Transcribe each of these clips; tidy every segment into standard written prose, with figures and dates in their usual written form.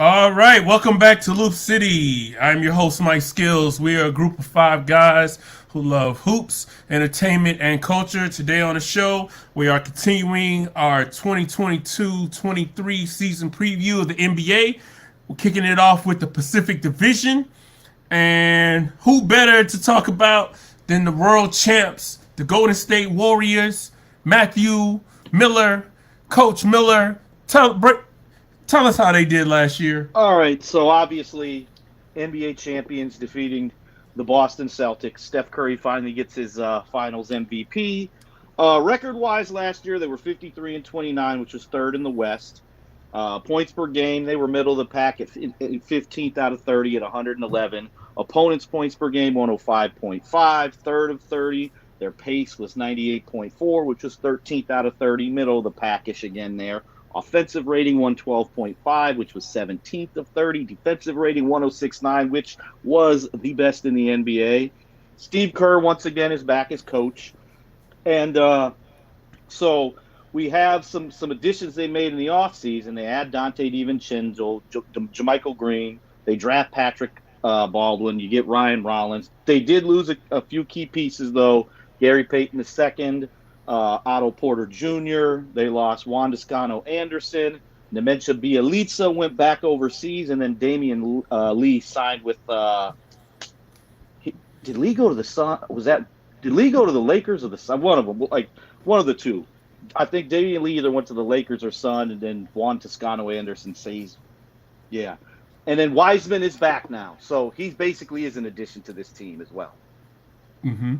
All right, welcome back to Loop City. I'm your host, Mike Skills. We are a group of five guys who love hoops, entertainment, and culture. Today on the show, we are continuing our 2022-23 season preview of the NBA. We're kicking it off with the Pacific Division. And who better to talk about than the world champs, the Golden State Warriors, Matthew Miller, Coach Miller. Tell us how they did last year. All right, so obviously, NBA champions defeating the Boston Celtics. Steph Curry finally gets his Finals MVP. Record-wise, last year they were 53 and 29, which was third in the West. Points per game, they were middle of the pack at 15th out of 30 at 111. Opponents' points per game, 105.5, third of 30. Their pace was 98.4, which was 13th out of 30, middle of the packish again there. Offensive rating 112.5, which was 17th of 30. Defensive rating 106.9, which was the best in the NBA. Steve Kerr, once again, is back as coach. And so we have some additions they made in the offseason. They add Dante DiVincenzo, JaMychal Green. They draft Patrick Baldwin. You get Ryan Rollins. They did lose a few key pieces, though. Gary Payton II, Otto Porter Jr. They lost Juan Toscano Anderson. Nementia Bjelica went back overseas, and then Damian Lee signed with. Did Lee go to the Sun? Did Lee go to the Lakers or the Sun? One of them, like one of the two. I think Damian Lee either went to the Lakers or Sun, and then Juan Toscano Anderson says, yeah. And then Wiseman is back now, so he basically is an addition to this team as well. Mm-hmm.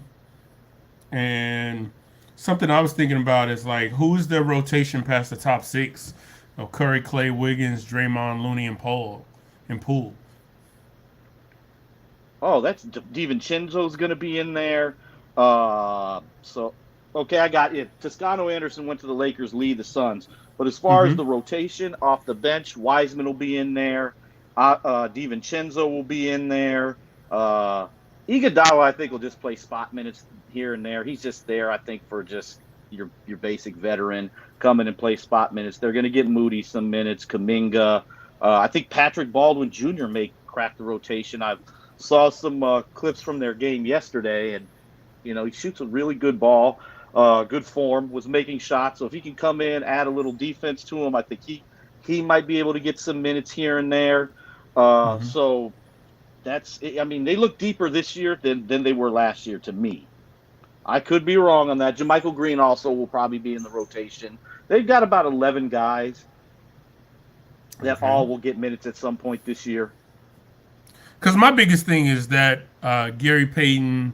And something I was thinking about is like, who's their rotation past the top six of Curry, Clay, Wiggins, Draymond, Looney, and Poole. Oh, that's DiVincenzo's going to be in there. So, okay, I got it. Toscano Anderson went to the Lakers, Lee the Suns. But as far as Mm-hmm. the rotation off the bench, Wiseman will be in there. DiVincenzo will be in there. Iguodala, I think, will just play spot minutes here and there. He's just there, I think, for just your basic veteran come in and play spot minutes. They're going to get Moody some minutes. Kuminga. I think Patrick Baldwin Jr. may crack the rotation. I saw some clips from their game yesterday, and he shoots a really good ball, good form, was making shots. So if he can come in, add a little defense to him, I think he might be able to get some minutes here and there. Mm-hmm. So that's, I mean, they look deeper this year than they were last year to me. I could be wrong on that. JaMychal Green also will probably be in the rotation. They've got about 11 guys that Okay. all will get minutes at some point this year. Because my biggest thing is that Gary Payton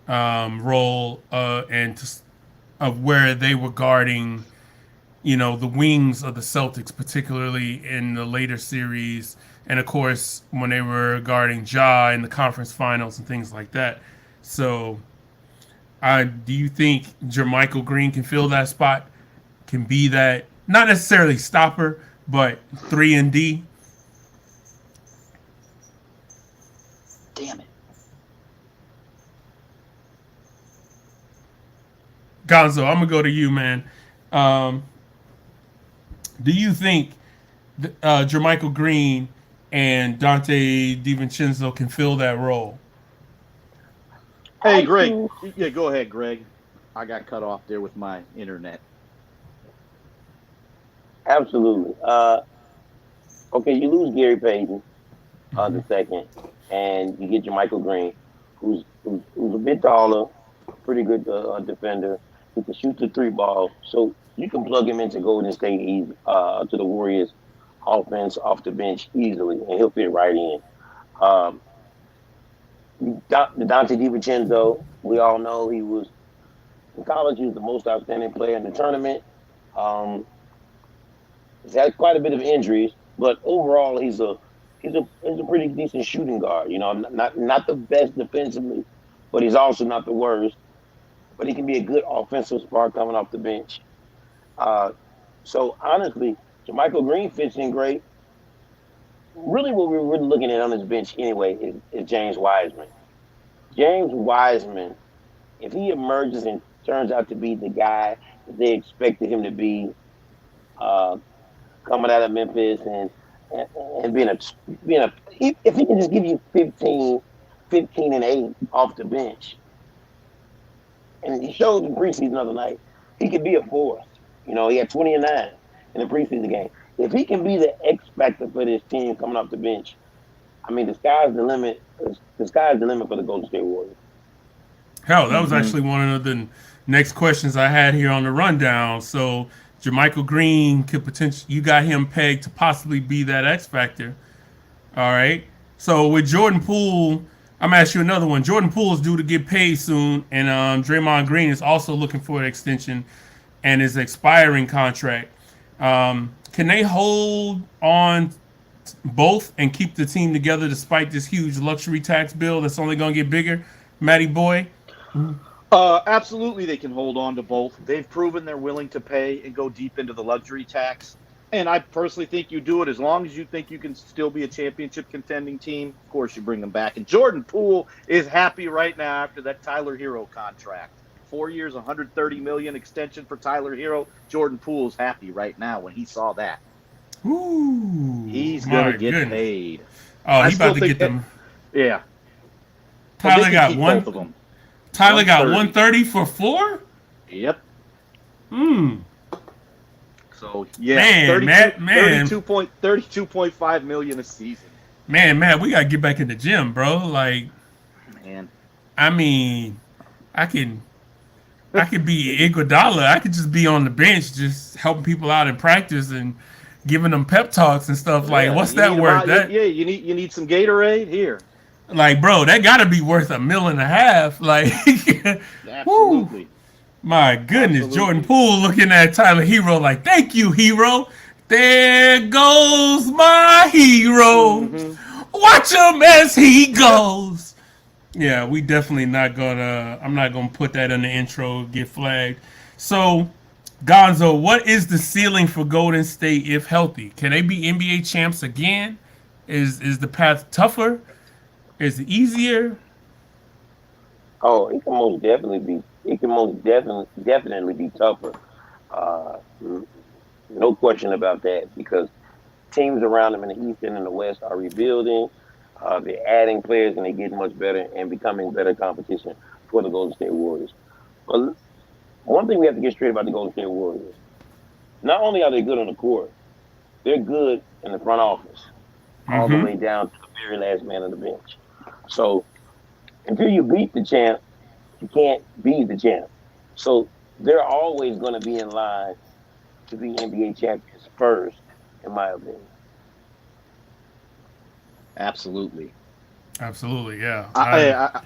role of where they were guarding, the wings of the Celtics, particularly in the later series, and of course when they were guarding Ja in the conference finals and things like that. So, do you think JaMychal Green can fill that spot? Can be that not necessarily stopper, but 3 and D? Damn it. Gonzo, I'm gonna go to you, man. Um, do you think JaMychal Green and Dante DiVincenzo can fill that role? Hey, I Greg. think Yeah, go ahead, Greg. I got cut off there with my internet. absolutely. Okay, you lose Gary Payton, Mm-hmm. the second, and you get your Michael Green, who's a bit taller, pretty good defender. He can shoot the three ball, so you can plug him into Golden State easy, to the Warriors offense off the bench easily, and he'll fit right in. Um, Dante DiVincenzo, we all know he was in college. He was the most outstanding player in the tournament. Um, he's had quite a bit of injuries, but overall, he's a pretty decent shooting guard. Not the best defensively, but he's also not the worst. But he can be a good offensive spark coming off the bench. Uh, so honestly, JaMychal Green fits in great. Really, what we're really looking at on this bench anyway is James Wiseman. James Wiseman, if he emerges and turns out to be the guy that they expected him to be, uh, coming out of Memphis and and being a if he can just give you 15 and 8 off the bench, and he showed in preseason the other night, he could be a fourth. He had 20 and 9 in the preseason game. If he can be the X factor for this team coming off the bench, I mean, the sky's the limit. The sky's the limit for the Golden State Warriors. Hell, that was actually one of the next questions I had here on the rundown. So, Jermichael Green could potentially, you got him pegged to possibly be that X factor. All right. So with Jordan Poole, I'm gonna ask you another one. Jordan Poole is due to get paid soon, and Draymond Green is also looking for an extension and his expiring contract. Can they hold on both and keep the team together despite this huge luxury tax bill that's only gonna get bigger, Matty boy? Absolutely, they can hold on to both. They've proven they're willing to pay and go deep into the luxury tax. And I personally think you do it as long as you think you can still be a championship contending team. Of course, you bring them back. And Jordan Poole is happy right now after that Tyler Hero contract. 4 years, $130 million extension for Tyler Hero. Jordan Poole's happy right now when he saw that. Ooh, he's gonna get paid. Oh, he's about to get them. Yeah. Tyler got one. Both of them. Tyler got 130 for 4. Yep. Hmm. So yeah, man, 32.5 million a season. Man, we gotta get back in the gym, bro. Like, man, I mean, I could be Iguodala. I could just be on the bench, just helping people out in practice and giving them pep talks and stuff. Like, what's that worth? You need some Gatorade here. Like, bro, that gotta be worth $1.5 million. Like, absolutely. Woo. My goodness, absolutely. Jordan Poole looking at Tyler Hero like, thank you, hero. There goes my hero. Mm-hmm. Watch him as he goes. Yeah, we definitely not gonna. I'm not gonna put that in the intro. Get flagged. So, Gonzo, what is the ceiling for Golden State if healthy? Can they be NBA champs again? Is the path tougher? Is it easier? Oh, it can most definitely be. It can most definitely be tougher. No question about that, because teams around them in the East and in the West are rebuilding. They're adding players and they're getting much better and becoming better competition for the Golden State Warriors. But one thing we have to get straight about the Golden State Warriors: not only are they good on the court, they're good in the front office, all the way down to the very last man on the bench. So until you beat the champ, you can't be the champ. So they're always going to be in line to be NBA champions first, in my opinion. Absolutely, yeah.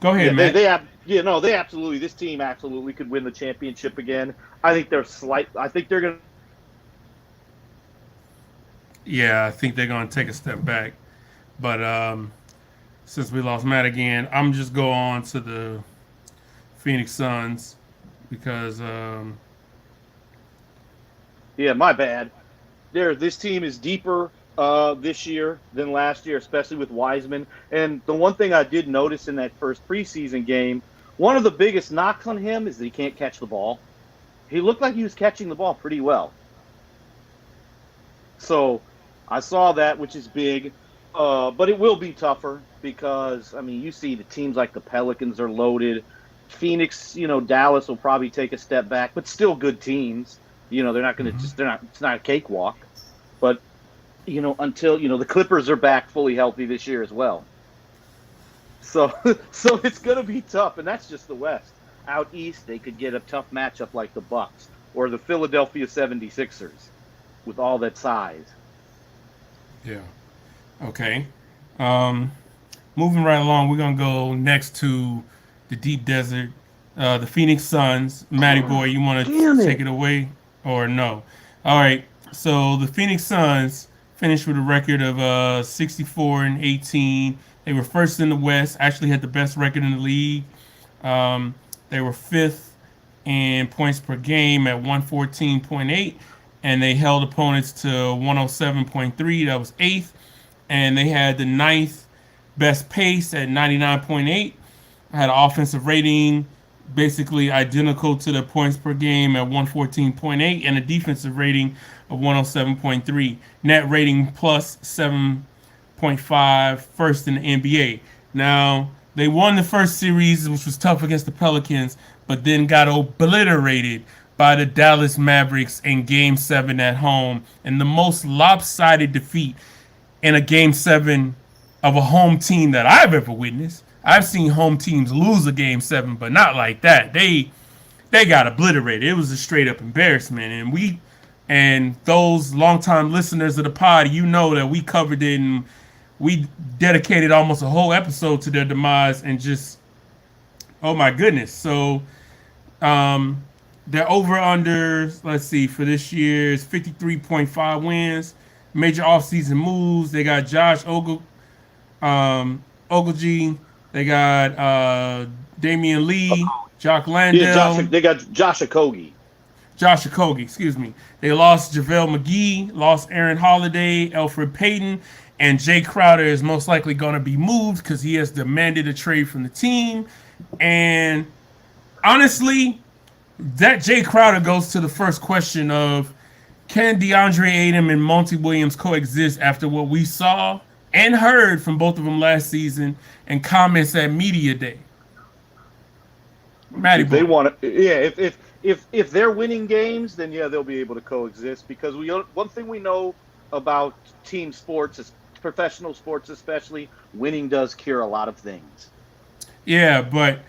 Go ahead, man. They absolutely. This team absolutely could win the championship again. I think they're going to. Yeah, I think they're going to take a step back, but since we lost Matt again, I'm just go on to the Phoenix Suns because. Yeah, my bad. This team is deeper this year than last year, especially with Wiseman. And the one thing I did notice in that first preseason game, one of the biggest knocks on him is that he can't catch the ball. He looked like he was catching the ball pretty well. So I saw that, which is big. But it will be tougher because, I mean, you see the teams like the Pelicans are loaded. Phoenix, Dallas will probably take a step back, but still good teams. They're not going to it's not a cakewalk. But, until, the Clippers are back fully healthy this year as well. So it's going to be tough, and that's just the West. Out East, they could get a tough matchup like the Bucks or the Philadelphia 76ers with all that size. Yeah. Okay. Moving right along, we're going to go next to the deep desert, the Phoenix Suns. Matty boy, you want to take it away or no? All right. So the Phoenix Suns finished with a record of 64-18. They were first in the West, actually had the best record in the league. They were fifth in points per game at 114.8, and they held opponents to 107.3. That was eighth. And they had the ninth best pace at 99.8. Had an offensive rating basically identical to the points per game at 114.8 and a defensive rating of 107.3. Net rating plus 7.5, first in the NBA. Now, they won the first series, which was tough against the Pelicans, but then got obliterated by the Dallas Mavericks in Game 7 at home, and the most lopsided defeat in a Game 7 of a home team that I've ever witnessed. I've seen home teams lose a Game 7, but not like that. They got obliterated. It was a straight up embarrassment, and those longtime listeners of the pod, you know that we covered it and we dedicated almost a whole episode to their demise, and just, oh my goodness. So their over under, let's see, for this year is 53.5 wins. Major offseason moves. They got Josh Okogie. They got Damian Lee, Jock Landale. Yeah, they got Josh Okogie. Josh Okogie, excuse me. They lost JaVale McGee, lost Aaron Holiday, Elfrid Payton, and Jay Crowder is most likely going to be moved because he has demanded a trade from the team. And honestly, that Jay Crowder goes to the first question of, can DeAndre Ayton and Monty Williams coexist after what we saw and heard from both of them last season and comments at Media Day? Matty, if they want to, yeah. If they're winning games, then yeah, they'll be able to coexist, because one thing we know about team sports, professional sports especially, winning does cure a lot of things. Yeah, but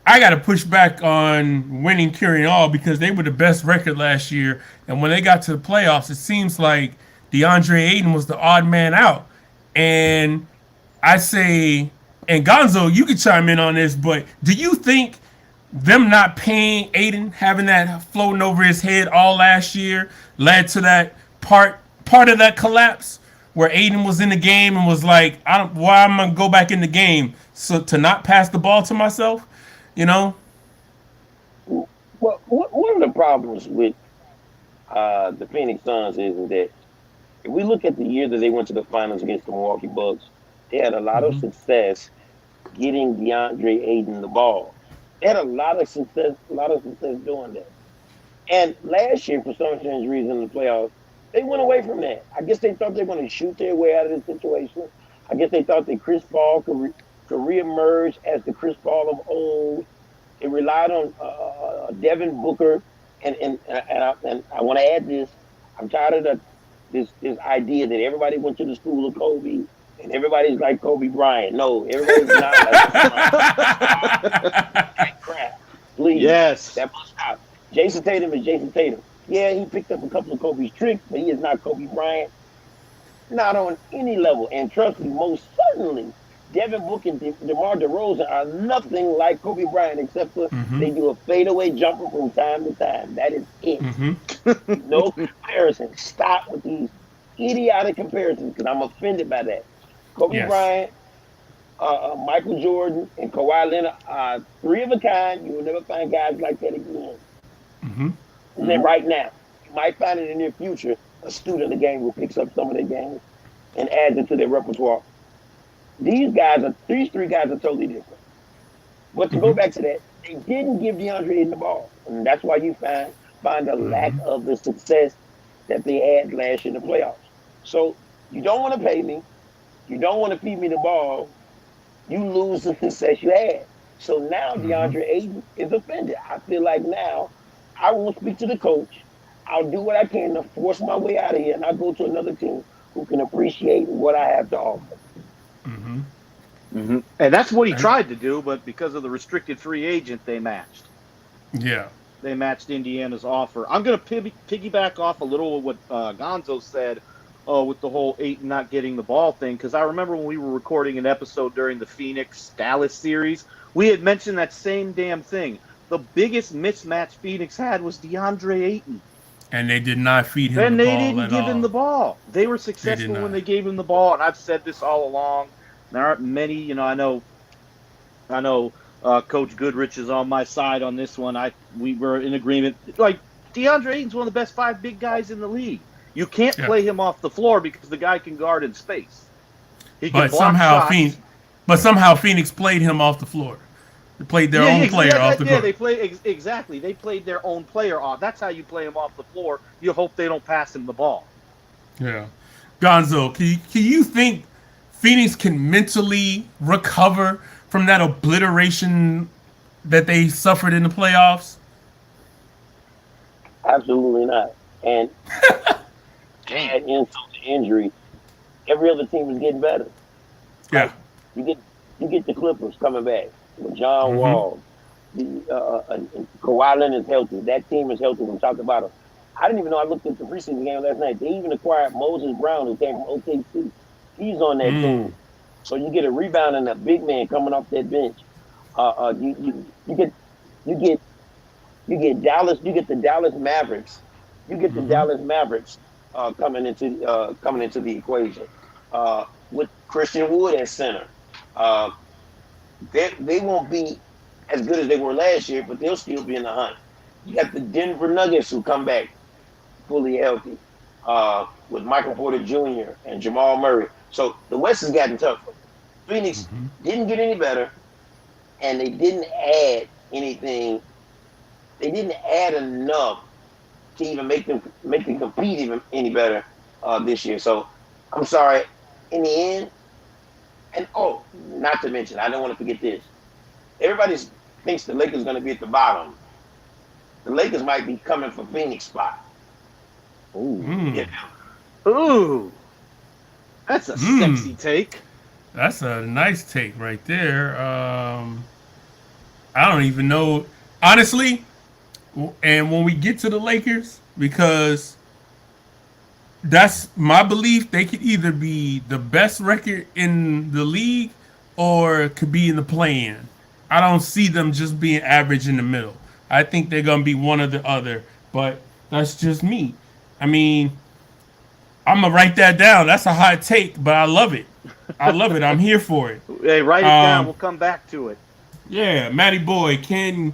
I got to push back on winning curing all, because they were the best record last year, and when they got to the playoffs, it seems like DeAndre Ayton was the odd man out. And I say, and Gonzo, you can chime in on this, but do you think them not paying Ayton, having that floating over his head all last year, led to that part of that collapse where Ayton was in the game and was like, why am I gonna go back in the game? So to not pass the ball to myself, you know? Well, one of the problems with the Phoenix Suns is that if we look at the year that they went to the finals against the Milwaukee Bucks, they had a lot of success getting DeAndre Ayton the ball. They had a lot of success doing that. And last year, for some strange reason in the playoffs, they went away from that. I guess they thought they were going to shoot their way out of the situation. I guess they thought that Chris Paul could reemerge as the Chris Paul of old. They relied on Devin Booker, and I want to add this. I'm tired of this idea that everybody went to the school of Kobe and everybody's like Kobe Bryant. No, everybody's not like Kobe Bryant. Crap. Please. Yes. That must stop. Jason Tatum is Jason Tatum. Yeah, he picked up a couple of Kobe's tricks, but he is not Kobe Bryant. Not on any level. And trust me, most certainly, Devin Booker and DeMar DeRozan are nothing like Kobe Bryant, except for they do a fadeaway jumper from time to time. That is it. No comparison. Stop with these idiotic comparisons, because I'm offended by that. Kobe Bryant, Michael Jordan, and Kawhi Leonard are three of a kind. You will never find guys like that again. And then right now, you might find in the near future a student of the game who picks up some of their games and adds it to their repertoire. These three guys are totally different. But to go back to that, they didn't give DeAndre Ayton the ball. And that's why you find a lack of the success that they had last year in the playoffs. So you don't want to pay me. You don't want to feed me the ball. You lose the success you had. So now DeAndre Ayton is offended. I feel like now I won't speak to the coach. I'll do what I can to force my way out of here, and I'll go to another team who can appreciate what I have to offer. And that's what he tried to do, but because of the restricted free agent, they matched. Yeah. They matched Indiana's offer. I'm going to piggyback off a little of what Gonzo said with the whole Ayton not getting the ball thing, because I remember when we were recording an episode during the Phoenix-Dallas series, we had mentioned that same damn thing. The biggest mismatch Phoenix had was DeAndre Ayton. And they did not feed him the ball. And they didn't give him the ball. They were successful when they gave him the ball, and I've said this all along. There aren't many, I know Coach Goodrich is on my side on this one. We were in agreement. Like, DeAndre Ayton's one of the best 5 big guys in the league. You can't play him off the floor because the guy can guard in space. He can block shots. But somehow Phoenix played him off the floor. They played their own player off the court. They play exactly. They played their own player off. That's how you play him off the floor. You hope they don't pass him the ball. Yeah. Gonzo, can you think Phoenix can mentally recover from that obliteration that they suffered in the playoffs? Absolutely not. And add insult to injury, every other team is getting better. Yeah. You get the Clippers coming back with John Wall. Kawhi Leonard is healthy. That team is healthy. We talked about them. I didn't even know. I looked at the preseason game last night. They even acquired Moses Brown, who came from OKC. He's on that team. So you get a rebound and a big man coming off that bench. You get Dallas. You get the Dallas Mavericks. You get the Dallas Mavericks coming into the equation with Christian Wood at center. They won't be as good as they were last year, but they'll still be in the hunt. You got the Denver Nuggets who come back fully healthy with Michael Porter Jr. and Jamal Murray. So the West has gotten tougher. Phoenix didn't get any better, and they didn't add anything. They didn't add enough to even make them compete even any better this year. So I'm sorry. In the end, and not to mention, I don't want to forget this. Everybody thinks the Lakers are going to be at the bottom. The Lakers might be coming for Phoenix spot. Ooh. Yeah. Ooh. That's a sexy take. That's a nice take right there. I don't even know. Honestly, and when we get to the Lakers, because that's my belief, they could either be the best record in the league or could be in the play-in. I don't see them just being average in the middle. I think they're going to be one or the other, but that's just me. I mean, I'm going to write that down. That's a hot take, but I love it. I love it. I'm here for it. Hey, write it down. We'll come back to it. Yeah, Matty Boy, can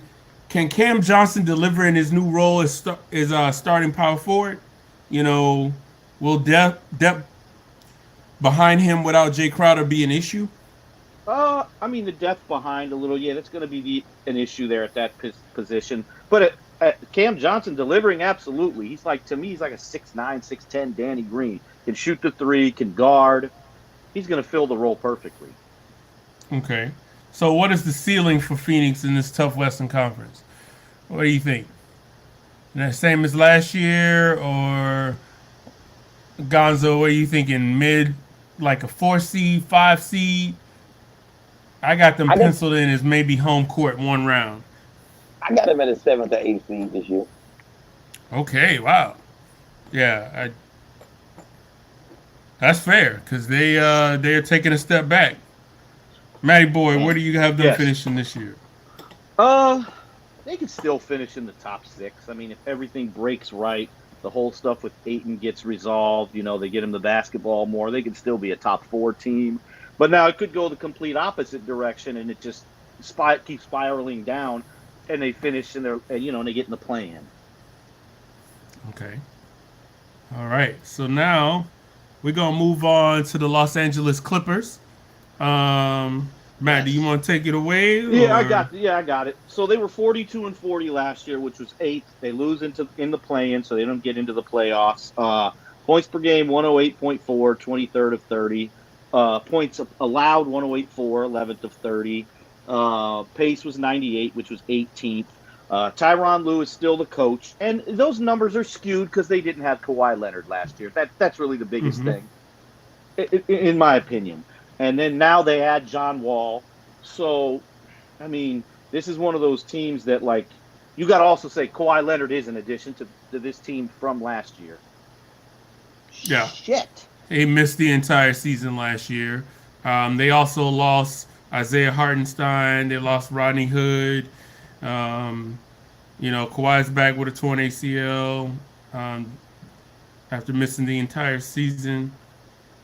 Cam Johnson deliver in his new role as starting power forward? You know, will depth behind him without Jay Crowder be an issue? I mean, the depth behind a little, that's going to be an issue there at that position. But Cam Johnson delivering, absolutely. He's like, to me, he's like a 6'9", 6'10" Danny Green. Can shoot the three, can guard. He's going to fill the role perfectly. Okay. So what is the ceiling for Phoenix in this tough Western Conference? What do you think? The same as last year, or Gonzo, what are you thinking? Mid, like a 4 seed, 5 seed? I got them penciled in as maybe home court one round. I got them at a 7th or 8th seed this year. Okay, wow. Yeah, that's fair because they are taking a step back. Matty Boy, where do you have them finishing this year? They can still finish in the top 6. I mean, if everything breaks right, the whole stuff with Ayton gets resolved, they get him the basketball more, they can still be a top 4 team. But now it could go the complete opposite direction, and it just keeps spiraling down, and they finish and they get in the play-in. Okay. All right. So now we're gonna move on to the Los Angeles Clippers. Matt, do you want to take it away? Yeah, I got it. So they were 42-40 last year, which was 8th. They lose in the play-in, so they don't get into the playoffs. Points per game, 108.4, 23rd of 30. Points allowed, 108.4, 11th of 30. Pace was 98, which was 18th. Tyronn Lue is still the coach, and those numbers are skewed because they didn't have Kawhi Leonard last year. That's really the biggest thing, in my opinion. And then now they add John Wall. So, I mean, this is one of those teams that, like, you got to also say Kawhi Leonard is an addition to this team from last year. Yeah. Shit. He missed the entire season last year. They also lost Isaiah Hartenstein. They lost Rodney Hood. Kawhi's back with a torn ACL after missing the entire season.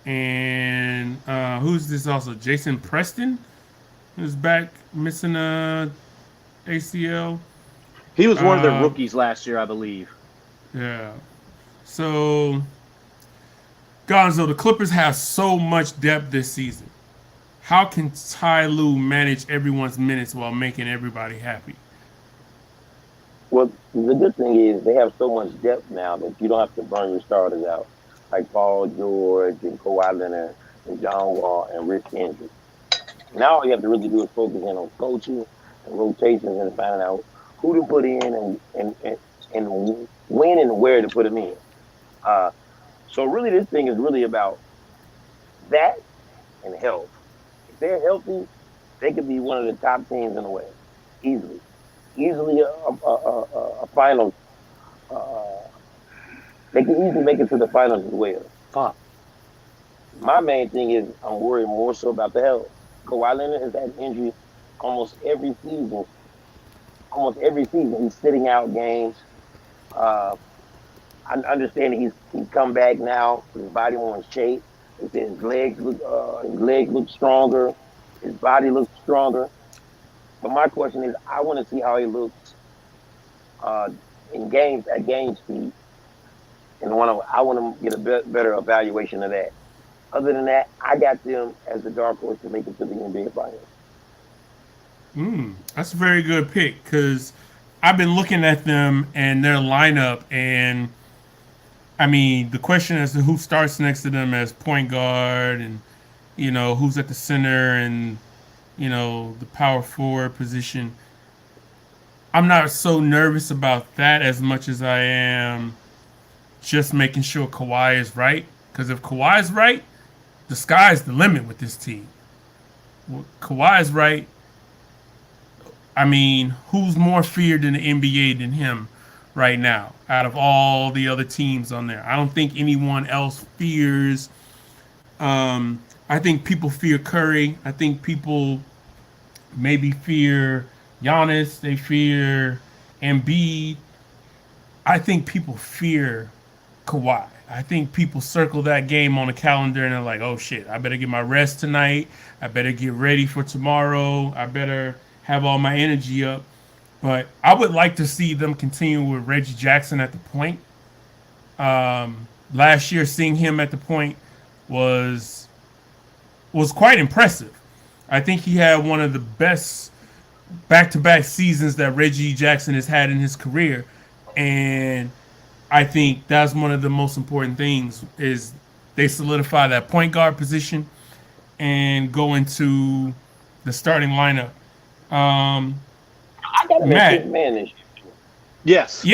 And who's this also? Jason Preston is back missing a ACL. He was one of their rookies last year, I believe. Yeah. So, Gonzo, the Clippers have so much depth this season. how can Ty Lue manage everyone's minutes while making everybody happy? Well, the good thing is they have so much depth now that you don't have to burn your starters out, like Paul George and Kawhi Leonard and John Wall and Rick Hendricks. Now all you have to really do is focus in on coaching and rotations and finding out who to put in and when and where to put them in. Uh, so really, this thing is really about that and health. If they're healthy, they could be one of the top teams in the West easily, easily a finals. Uh, they can easily make it to the finals as well. Fuck. My main thing is I'm worried more so about the health. Kawhi Leonard has had injuries almost every season. Almost every season, he's sitting out games. Uh, I understand he's come back now. His body more in shape. His legs look stronger. His body looks stronger. But my question is, I want to see how he looks uh, in games at game speed, and I want to get a better evaluation of that. Other than that, I got them as the dark horse to make it to the NBA Finals. That's a very good pick because I've been looking at them and their lineup, and I mean the question as to who starts next to them as point guard, and who's at the center, and the power forward position. I'm not so nervous about that as much as I am just making sure Kawhi is right. Because if Kawhi is right, the sky's the limit with this team. Kawhi is right. I mean, who's more feared in the NBA than him right now out of all the other teams on there? I don't think anyone else fears. I think people fear Curry. I think people maybe fear Giannis. They fear Embiid. I think people fear Kawhi. I think people circle that game on the calendar and they're like, oh shit, I better get my rest tonight. I better get ready for tomorrow. I better have all my energy up. But I would like to see them continue with Reggie Jackson at the point. Last year, seeing him at the point was quite impressive. I think he had one of the best back-to-back seasons that Reggie Jackson has had in his career, and I think that's one of the most important things is they solidify that point guard position and go into the starting lineup. I got him at Matt, six man this year. Yes.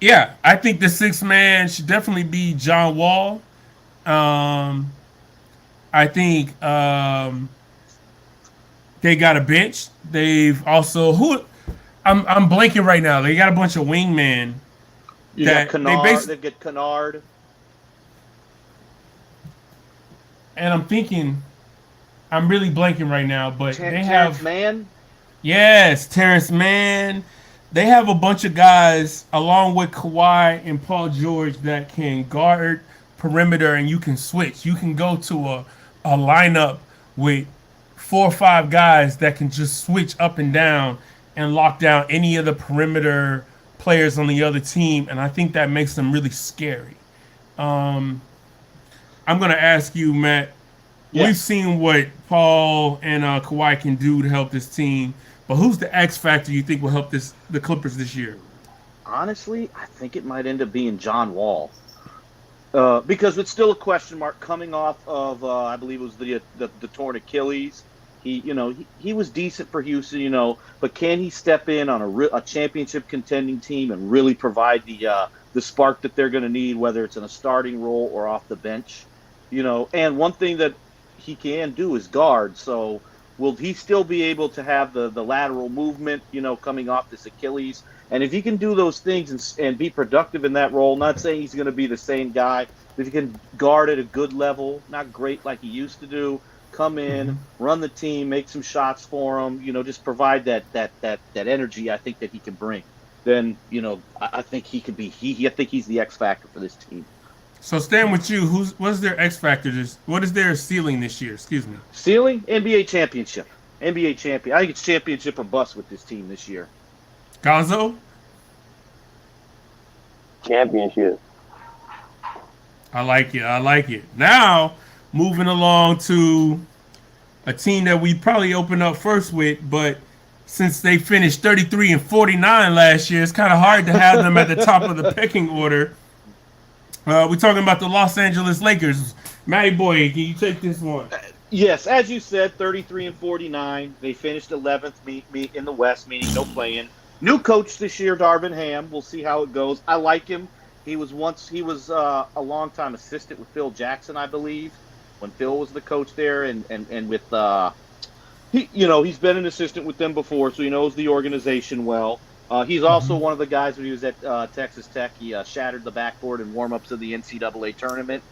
yeah, I think the sixth man should definitely be John Wall. Um, I think they got a bench. They've also who I'm blanking right now. They got a bunch of wingmen. You That got they Kennard. basi- They get Kennard. And I'm thinking, I'm really blanking right now, but they Terrence have Mann. yes, Terrence Mann. They have a bunch of guys along with Kawhi and Paul George that can guard perimeter, and you can switch. You can go to a lineup with 4 or 5 guys that can just switch up and down and lock down any of the perimeter players on the other team, and I think that makes them really scary. Um, I'm gonna ask you, Matt. We've Yes. seen what Paul and Kawhi can do to help this team, but who's the X factor you think will help the Clippers this year? Honestly, I think it might end up being John Wall. Because it's still a question mark coming off of I believe it was the torn Achilles. He was decent for Houston, but can he step in on a championship contending team and really provide the spark that they're going to need, whether it's in a starting role or off the bench, And one thing that he can do is guard. So will he still be able to have the lateral movement, coming off this Achilles? And if he can do those things and be productive in that role, not saying he's going to be the same guy, but if he can guard at a good level, not great like he used to do, come in, run the team, make some shots for him, just provide that energy I think that he can bring. Then, I think he could be I think he's the X factor for this team. So staying with you, what's their X factor? What is their ceiling this year? Excuse me. Ceiling, NBA championship. NBA champion. I think it's championship or bust with this team this year. Gonzo? Championship. I like it. I like it. Now, moving along to a team that we probably open up first with, but since they finished 33 and 49 last year, it's kind of hard to have them at the top of the pecking order. We're talking about the Los Angeles Lakers. Matty Boy, can you take this one? Yes, as you said, 33 and 49. They finished 11th in the West, meaning no play-in. New coach this year, Darvin Ham. We'll see how it goes. I like him. He was a longtime assistant with Phil Jackson, I believe, when Phil was the coach there, and with he's been an assistant with them before, so he knows the organization well. He's also one of the guys when he was at Texas Tech. He shattered the backboard in warm-ups of the NCAA tournament.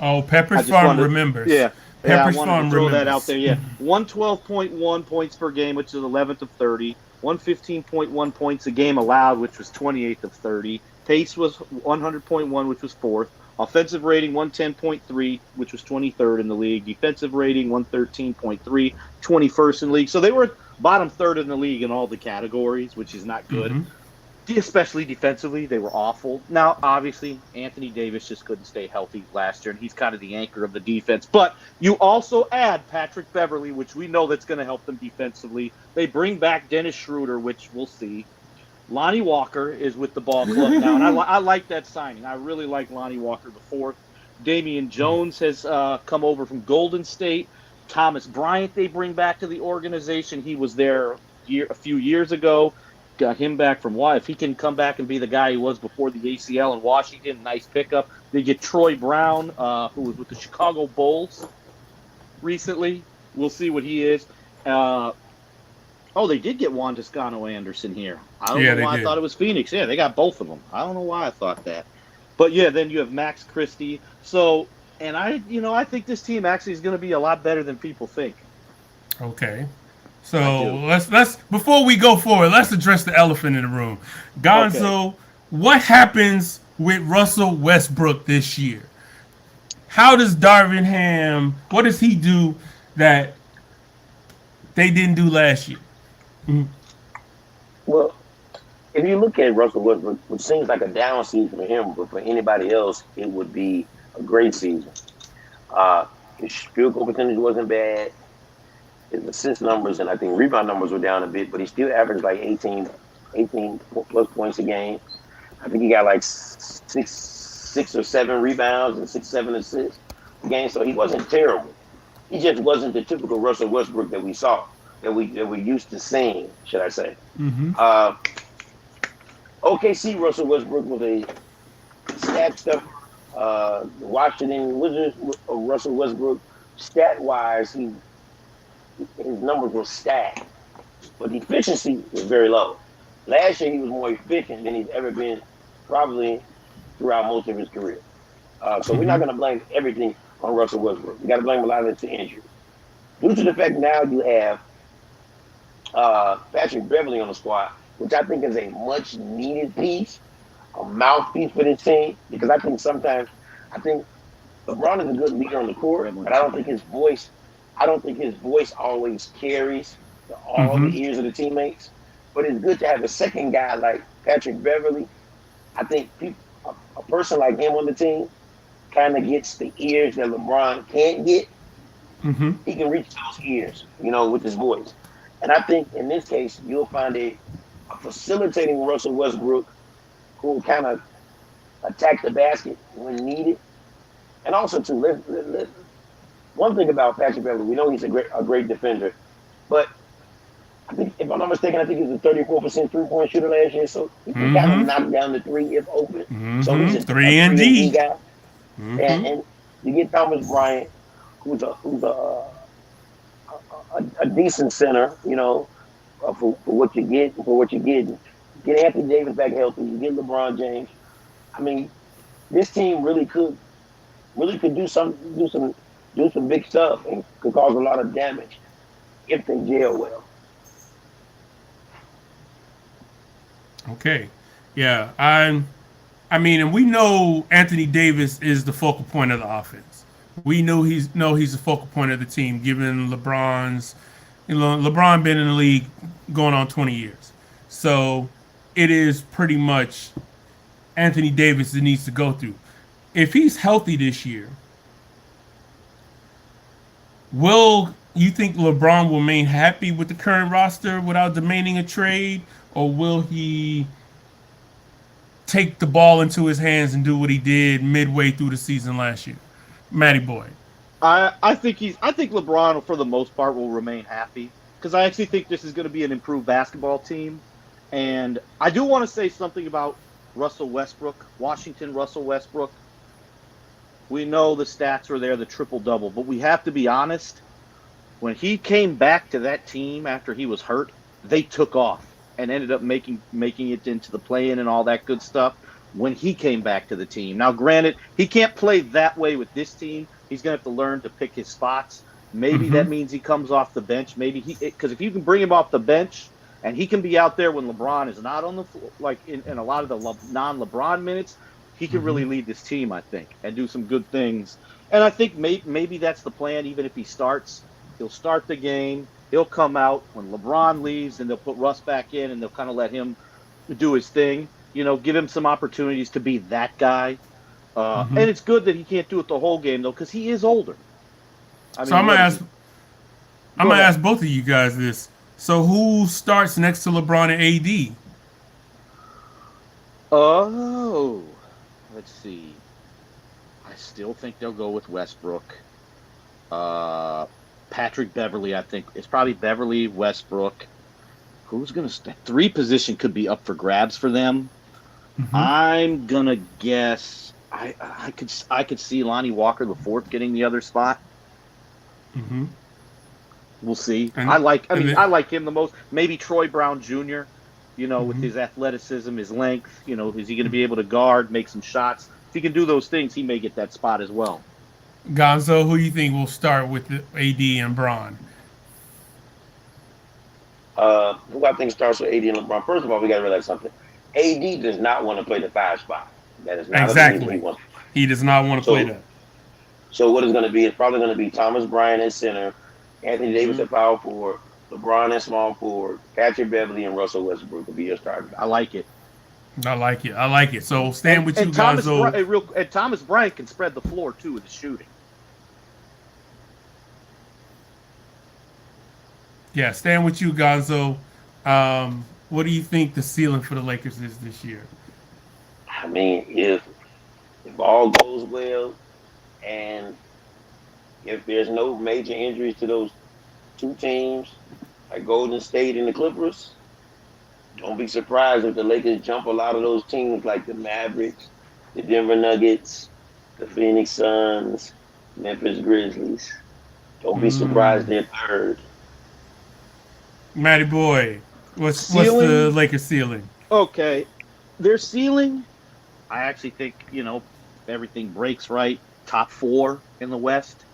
Oh, Pepper's Farm remembers. Yeah. Pepper's I wanted to throw that out there. Yeah, 112.1 points per game, which is 11th of 30. 115.1 points a game allowed, which was 28th of 30. Pace was 100.1, which was 4th. Offensive rating 110.3, which was 23rd in the league. Defensive rating 113.3, 21st in the league. So they were bottom third in the league in all the categories, which is not good. Especially defensively, they were awful. Now, obviously, Anthony Davis just couldn't stay healthy last year, and he's kind of the anchor of the defense. But you also add Patrick Beverley, which we know that's going to help them defensively. They bring back Dennis Schroeder, which we'll see. Lonnie Walker is with the ball club now, and I like that signing. I really like Lonnie Walker the fourth. Damian Jones has come over from Golden State. Thomas Bryant they bring back to the organization. He was there a few years ago. Got him back from why. If he can come back and be the guy he was before the ACL in Washington, nice pickup. They get Troy Brown, who was with the Chicago Bulls recently. We'll see what he is. They did get Juan Toscano Anderson here. I don't know why I thought it was Phoenix. Yeah, they got both of them. I don't know why I thought that. But yeah, then you have Max Christie. So, and I think this team actually is going to be a lot better than people think. Okay. So let's before we go forward, let's address the elephant in the room. Gonzo, what happens with Russell Westbrook this year? How does Darvin Ham, what does he do that they didn't do last year? Well, if you look at Russell Westbrook, which seems like a down season for him, but for anybody else, it would be a great season. His field goal percentage wasn't bad. His assist numbers and I think rebound numbers were down a bit, but he still averaged like 18 plus points a game. I think he got like six or seven rebounds and 6-7 assists a game, so he wasn't terrible. He just wasn't the typical Russell Westbrook that we saw, that we used to seeing, should I say. OKC Russell Westbrook was a stat stuff. Washington Wizards Russell Westbrook, stat-wise, his numbers were stacked, but the efficiency was very low. Last year, he was more efficient than he's ever been, probably throughout most of his career. So we're not going to blame everything on Russell Westbrook. We got to blame a lot of it to injury. Due to the fact now you have Patrick Beverley on the squad, which I think is a much-needed piece, a mouthpiece for this team, because I think sometimes, LeBron is a good leader on the court, but I don't think his voice always carries all the ears of the teammates. But it's good to have a second guy like Patrick Beverley. I think a person like him on the team kind of gets the ears that LeBron can't get. He can reach those ears, with his voice. And I think in this case, you'll find a facilitating Russell Westbrook who will kind of attack the basket when needed. And also, too, one thing about Patrick Beverley, we know he's a great defender, but I think, if I'm not mistaken, he was a 34% three-point shooter last year, so he can kind of knock down the three if open. So he's a 3 and D guy. And you get Thomas Bryant, who's a decent center, for what you get, Get Anthony Davis back healthy. You get LeBron James. I mean, this team really could do some big stuff and could cause a lot of damage if they gel well. Okay. Yeah. I mean, and we know Anthony Davis is the focal point of the offense. We know he's the focal point of the team, given LeBron been in the league going on 20 years. So it is pretty much Anthony Davis that needs to go through. If he's healthy this year, will you think LeBron will remain happy with the current roster without demanding a trade, or will he take the ball into his hands and do what he did midway through the season last year? Matty Boy. I think LeBron for the most part will remain happy because I actually think this is going to be an improved basketball team, and I do want to say something about Russell Westbrook, Washington Russell Westbrook. We know the stats are there, the triple double, but we have to be honest. When he came back to that team after he was hurt, they took off and ended up making it into the play-in and all that good stuff when he came back to the team. Now, granted, he can't play that way with this team. He's going to have to learn to pick his spots. Maybe that means he comes off the bench. Maybe because if you can bring him off the bench and he can be out there when LeBron is not on the floor, like in a lot of the non-LeBron minutes, he can really lead this team, I think, and do some good things. And I think maybe that's the plan. Even if he starts, he'll start the game. He'll come out when LeBron leaves, and they'll put Russ back in, and they'll kind of let him do his thing. Give him some opportunities to be that guy. And it's good that he can't do it the whole game, though, because he is older. I mean, So I'm gonna ask both of you guys this. So who starts next to LeBron and AD? Oh, let's see. I still think they'll go with Westbrook. Patrick Beverly, I think. It's probably Beverly, Westbrook. Who's going to three position could be up for grabs for them. I'm going to guess I could see Lonnie Walker the fourth getting the other spot. We'll see. I like him the most. Maybe Troy Brown Jr., with his athleticism, his length, is he going to be able to guard, make some shots? If he can do those things, he may get that spot as well. Gonzo, who do you think will start with AD and Bron? Who I think starts with AD and LeBron? First of all, we got to realize something. AD does not want to play the 5 spot. That is not exactly. He wants. He does not want to play that. So what it's going to be? It's probably going to be Thomas Bryant at center, Anthony Davis at power forward, LeBron at small forward, Patrick Beverly and Russell Westbrook will be your starter. I like it. So stand with you, Gonzo. And Thomas Bryant can spread the floor too with the shooting. Yeah, stand with you, Gonzo. What do you think the ceiling for the Lakers is this year? I mean, if all goes well, and if there's no major injuries to those two teams, like Golden State and the Clippers, don't be surprised if the Lakers jump a lot of those teams like the Mavericks, the Denver Nuggets, the Phoenix Suns, Memphis Grizzlies. Don't be surprised they're third. Matty Boy, what's the Lakers ceiling? Okay, their ceiling, I actually think, if everything breaks right, top 4 in the West.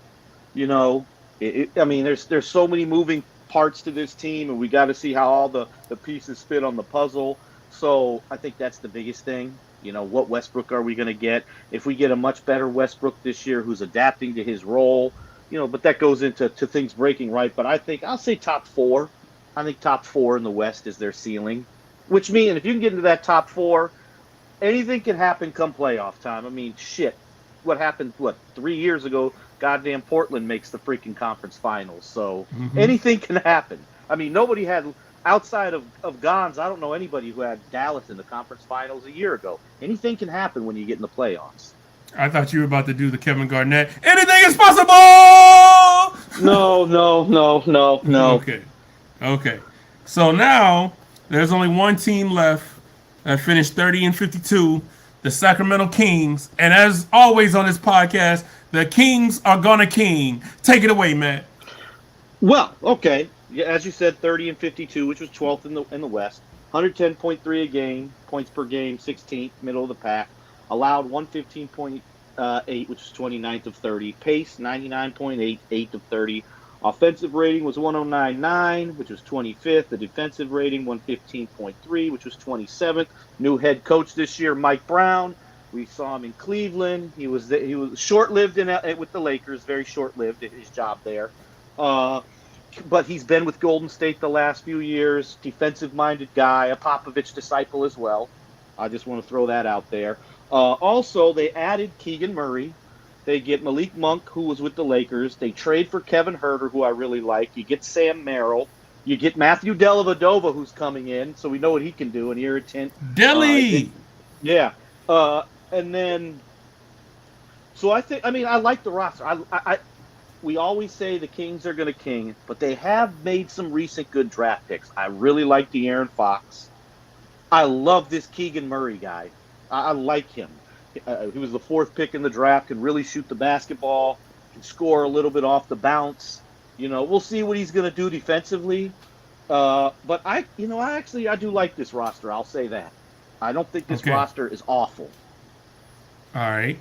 There's so many moving parts to this team, and we got to see how all the pieces fit on the puzzle. So I think that's the biggest thing. What Westbrook are we going to get? If we get a much better Westbrook this year who's adapting to his role, but that goes into things breaking right. But I'll say top 4. I think top 4 in the West is their ceiling, which means if you can get into that top 4, anything can happen come playoff time. I mean, shit. What happened, 3 years ago, goddamn Portland makes the freaking conference finals. So anything can happen. I mean, nobody had, outside of Gonz, I don't know anybody who had Dallas in the conference finals a year ago. Anything can happen when you get in the playoffs. I thought you were about to do the Kevin Garnett. Anything is possible! No. Okay. So now, there's only one team left that finished 30-52, the Sacramento Kings. And as always on this podcast, the Kings are gonna king. Take it away, Matt. Well, okay. Yeah, as you said, 30-52, which was 12th in the West. 110.3 a game, points per game, 16th, middle of the pack. Allowed 115.8, which is 29th of 30. Pace 99.8, 8th of 30. Offensive rating was 109.9, which was 25th. The defensive rating 115.3, which was 27th. New head coach this year, Mike Brown. We saw him in Cleveland. He was short-lived with the Lakers, very short-lived at his job there. But he's been with Golden State the last few years. Defensive-minded guy, a Popovich disciple as well. I just want to throw that out there. Also, they added Keegan Murray, They get Malik Monk, who was with the Lakers. They trade for Kevin Huerter, who I really like. You get Sam Merrill. You get Matthew Dellavedova, who's coming in, so we know what he can do, an irritant. Delhi. Yeah. And then, so I like the roster. We always say the Kings are going to king, but they have made some recent good draft picks. I really like De'Aaron Fox. I love this Keegan Murray guy. I like him. He was the 4th pick in the draft, can really shoot the basketball, can score a little bit off the bounce. We'll see what he's going to do defensively. But I do like this roster. I'll say that. I don't think this roster is awful. All right.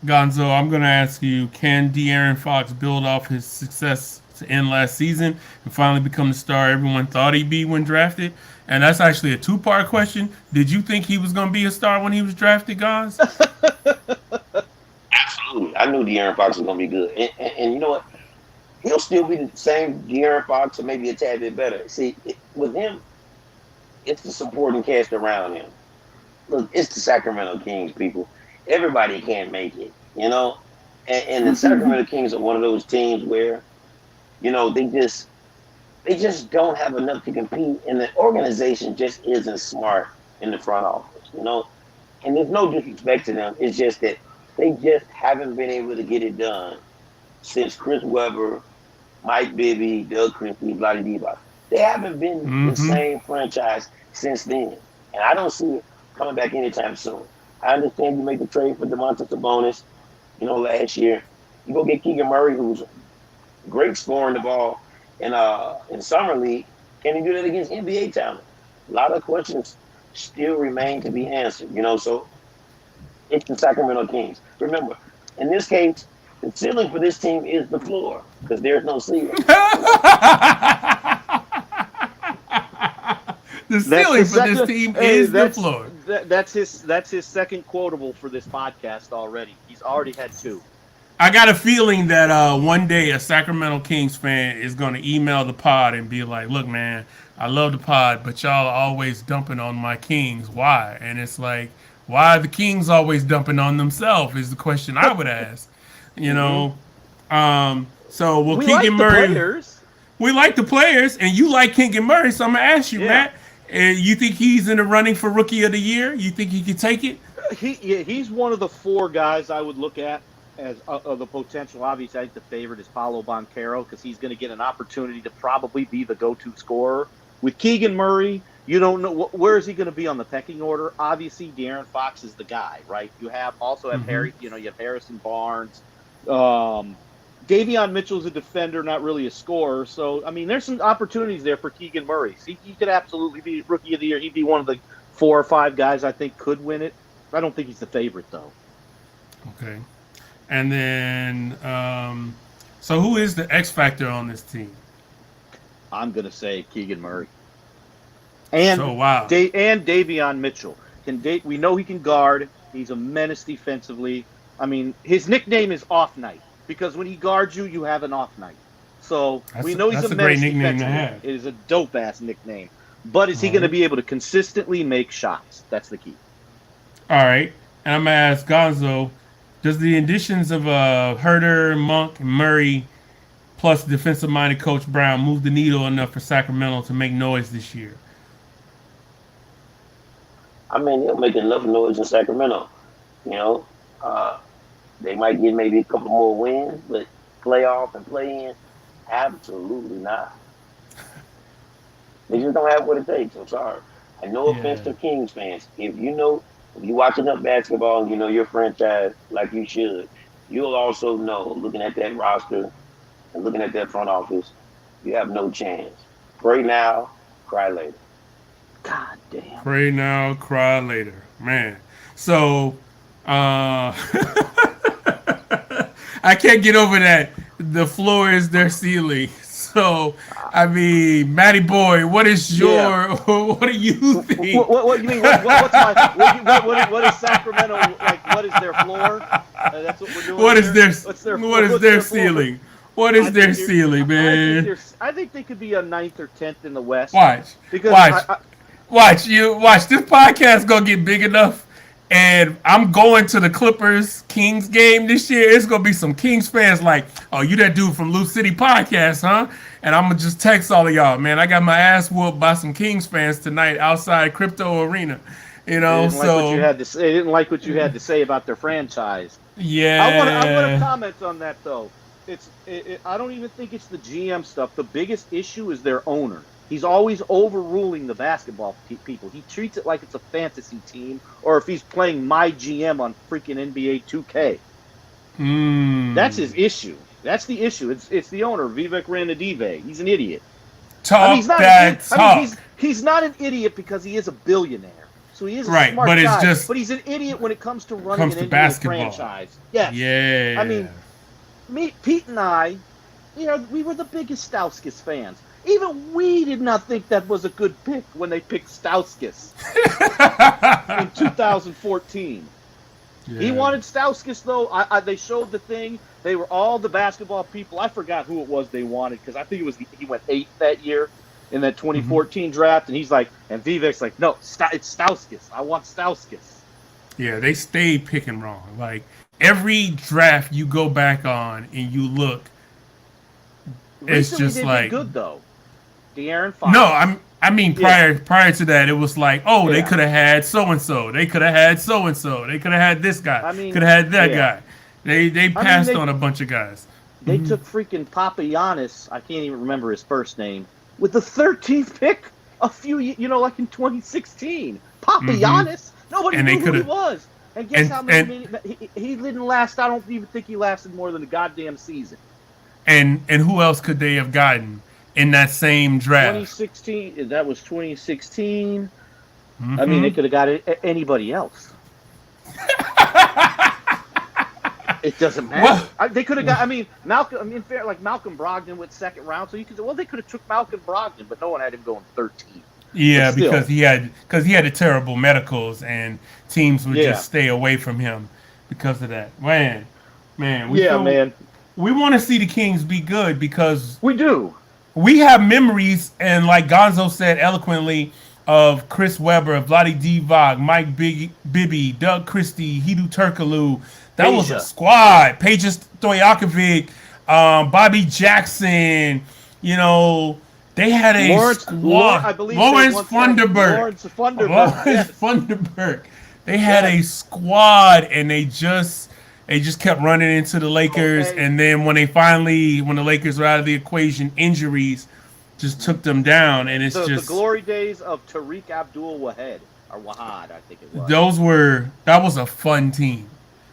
Gonzo, I'm going to ask you, can De'Aaron Fox build off his success to end last season and finally become the star everyone thought he'd be when drafted? And that's actually a 2-part question. Did you think he was going to be a star when he was drafted, Gonz? Absolutely. I knew De'Aaron Fox was going to be good. And you know what? He'll still be the same De'Aaron Fox or maybe a tad bit better. See, with him, it's the supporting cast around him. Look, it's the Sacramento Kings, people. Everybody can't make it, And the Sacramento Kings are one of those teams where, they just don't have enough to compete, and the organization just isn't smart in the front office, And there's no disrespect to them. It's just that they just haven't been able to get it done since Chris Webber, Mike Bibby, Doug Christie, Vlade Divac. They haven't been the same franchise since then, and I don't see it coming back anytime soon. I understand you make the trade for Domantas Sabonis, last year. You go get Keegan Murray, who's great scoring the ball in summer league. Can he do that against NBA talent? A lot of questions still remain to be answered, So it's the Sacramento Kings. Remember, in this case, the ceiling for this team is the floor because there's no ceiling. The ceiling for this team is the floor. That's his second quotable for this podcast already. He's already had 2. I got a feeling that one day a Sacramento Kings fan is going to email the pod and be like, look, man, I love the pod, but y'all are always dumping on my Kings. Why? And it's like, why are the Kings always dumping on themselves is the question I would ask. So we Keegan like Murray. The players. We like the players, and you like Keegan Murray, so I'm going to ask you, Matt, you think he's in the running for Rookie of the Year? You think he can take it? He's one of the 4 guys I would look at as of the potential. Obviously, I think the favorite is Paolo Banchero because he's going to get an opportunity to probably be the go-to scorer. With Keegan Murray, you don't know where is he going to be on the pecking order. Obviously, De'Aaron Fox is the guy, right? You have Harry, you have Harrison Barnes. Davion Mitchell's a defender, not really a scorer. So, I mean, there's some opportunities there for Keegan Murray. He could absolutely be Rookie of the Year. He'd be one of the 4 or 5 guys I think could win it. I don't think he's the favorite, though. Okay. And then, so who is the X factor on this team? I'm going to say Keegan Murray. And and Davion Mitchell. We know he can guard. He's a menace defensively. I mean, his nickname is Off Night because when he guards you, you have an off night. So we know he's a menace great nickname to defensively. have. It is a dope-ass nickname. But is he going to be able to consistently make shots? That's the key. All right. And I'm going to ask Gonzo, does the additions of Herter, Monk, and Murray, plus defensive-minded Coach Brown, move the needle enough for Sacramento to make noise this year? I mean, they'll make enough noise in Sacramento. They might get maybe a couple more wins, but playoff and play-in, absolutely not. They just don't have what it takes. I'm sorry. And no offense to Kings fans. If you watch enough basketball and you know your franchise like you should, you'll also know, looking at that roster and looking at that front office, you have no chance. Pray now, cry later. God damn. Pray now, cry later. Man. So, I can't get over that. The floor is their ceiling. So, I mean, Matty Boy, what is what do you think? What you mean? What is Sacramento like? What is their floor? That's what we're doing. What is their ceiling? What is their ceiling, man? I think they could be a 9th or 10th in the West. Watch. This podcast gonna get big enough, And I'm going to the Clippers Kings game this year. It's gonna be some Kings fans like, "Oh, you that dude from Loop City Podcast, huh?" And I'm gonna just text all of y'all, man. I got my ass whooped by some Kings fans tonight outside Crypto Arena. You know, They didn't like what you had to say about their franchise. yeah. I want to comment on that though. I don't even think it's the GM stuff. The biggest issue is their owner. He's always overruling the basketball people. He treats it like it's a fantasy team, or if he's playing my GM on freaking NBA 2K. That's his issue. That's the issue. It's the owner, Vivek Ranadive. He's an idiot. He's not an idiot because he is a billionaire. So he is a smart but guy. But he's an idiot when it comes to running an NBA basketball franchise. Yes. Yeah. I mean, Pete and I, we were the biggest Stauskas fans. Even we did not think that was a good pick when they picked Stauskas in 2014. Yeah. He wanted Stauskas, though. They showed the thing. They were all the basketball people. I forgot who it was they wanted because I think it was he went 8th that year in that 2014 draft. And he's like, and Vivek's like, no, it's Stauskas. I want Stauskas. Yeah, they stayed picking wrong. Like, every draft you go back on and you look, it's recently just like good though. De'Aaron Fox. No, I mean prior to that, it was like, oh, they could have had so and so, they could have had so and so, they could have had this guy, could have had that guy. They passed on a bunch of guys. They took freaking Papagiannis. I can't even remember his first name with the 13th pick a few, like in 2016. Papagiannis. Nobody knew who he was. And guess how many? He didn't last. I don't even think he lasted more than a goddamn season. And who else could they have gotten in that same draft? 2016. That was 2016. I mean, they could have got anybody else. It doesn't matter. They could have got. I mean, Malcolm. Malcolm Brogdon went second round, so you could say, well, they could have took Malcolm Brogdon, but no one had him going 13. Yeah, because he had the terrible medicals, and teams would just stay away from him because of that. Man. We want to see the Kings be good because we do. We have memories, and like Gonzo said eloquently, of Chris Webber, Vlade Divac, Mike Bibby, Doug Christie, Hedo Turkoglu. That was a squad. Peja Stojakovic, Bobby Jackson. They had a squad. Lawrence Funderburk. They had a squad, and they just kept running into the Lakers. And then when the Lakers were out of the equation, injuries just took them down. And the glory days of Tariq Abdul-Wahad, or Wahad, I think it was. That was a fun team.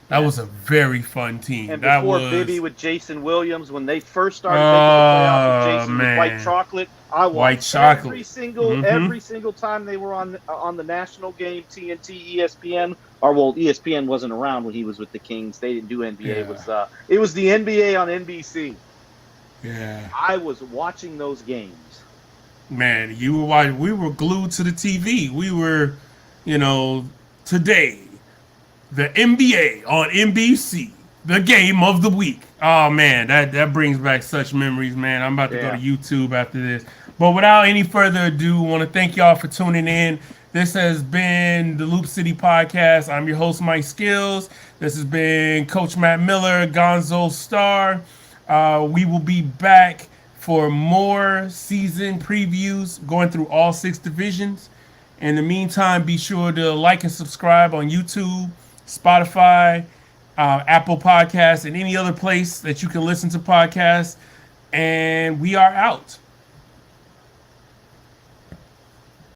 That was a very fun team. And before Bibby with Jason Williams, when they first started making the playoffs with Jason with White Chocolate, I watched every single time they were on the national game, TNT, ESPN. ESPN wasn't around when he was with the Kings. They didn't do NBA. Yeah. It was the NBA on NBC. Yeah. I was watching those games. Man, you were watching. We were glued to the TV. We were, today. The NBA on NBC, the game of the week. Oh man, that brings back such memories, man. I'm about to go to YouTube after this. But without any further ado, I want to thank y'all for tuning in. This has been the Loop City Podcast. I'm your host, Mike Skills. This has been Coach Matt Miller, GonzoStar. We will be back for more season previews, going through all 6 divisions. In the meantime, be sure to like and subscribe on YouTube, Spotify, Apple Podcasts, and any other place that you can listen to podcasts. And we are out.